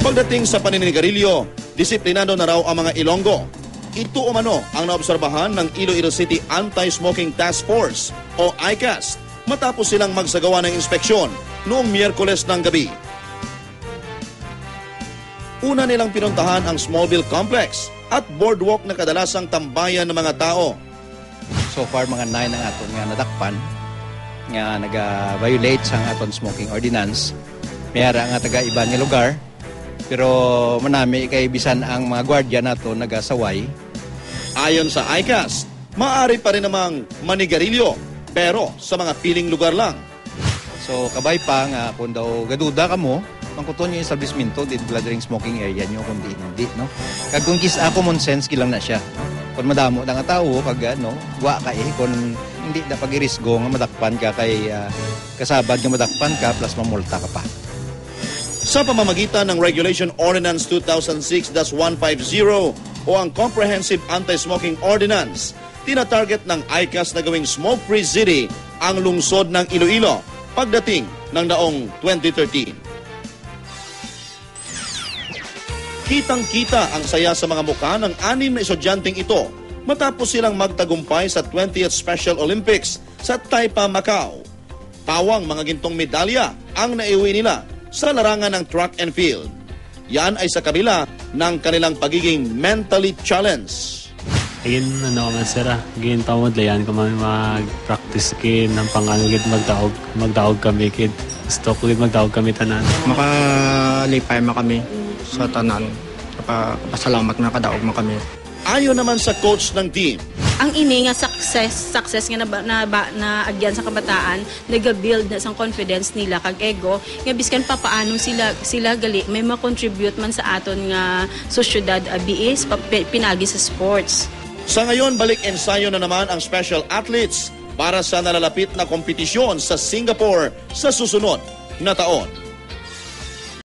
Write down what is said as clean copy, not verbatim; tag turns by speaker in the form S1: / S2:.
S1: Pagdating sa paninigarilyo, disiplinado na raw ang mga Ilonggo. Ito umano ang naobserbahan ng Iloilo City Anti-Smoking Task Force o ICAS matapos silang magsagawa ng inspeksyon noong Miyerkules ng gabi. Una nilang pinuntahan ang Smallville Complex at boardwalk na kadalasang tambayan ng mga tao.
S2: So far, mga 9 ang aton nga nadakpan nga nag-violate sa aton smoking ordinance. Mayara nga taga-iba nga lugar, pero manami kay bisan ang mga gwardiya nato nagasaway.
S1: Ayon sa ICAS, maaari pa rin namang manigarilyo, pero sa mga piling lugar lang.
S2: So kabay pa nga kung daw gaduda ka mo, pangkuton nyo yung establishmento, di ring smoking area nyo, kundi hindi, no? Kag kung kis common sense kilang na siya. Kung madamo na nga tao, kag wa ka kung hindi na pag-irisgo nga madakpan ka kay kasabad nga madakpan ka plus mamulta ka pa.
S1: Sa pamamagitan ng Regulation Ordinance 2006-150 o ang Comprehensive Anti-Smoking Ordinance, tinatarget ng ICAS na gawing smoke-free city ang lungsod ng Iloilo pagdating ng daong 2013. Kitang-kita ang saya sa mga mukha ng 6 na estudyanteng ito matapos silang magtagumpay sa 20th Special Olympics sa Taipa, Macau. Pawang mga gintong medalya ang naiuwi nila sa larangan ng track and field. Yan ay sa kabila ng kanilang pagiging mentally challenged.
S3: Ayun, sira. Gin tamod layan ko mag-practice kin ng panganugid magdaog kami kid. Gusto ko magdaog kami tanan.
S4: Makalipay mo kami sa tanan. Pasalamat na kadaog mo kami.
S1: Ayon naman sa coach ng team,
S5: ang ini nga success nga na agyan sa kabataan, nag-build na sang confidence nila kag ego nga biskan pa paano sila gali may ma-contribute man sa aton nga sosyedad biis pinagi sa sports.
S1: Sa ngayon, balik ensayo na naman ang special athletes para sa nalalapit na kompetisyon sa Singapore sa susunod na taon.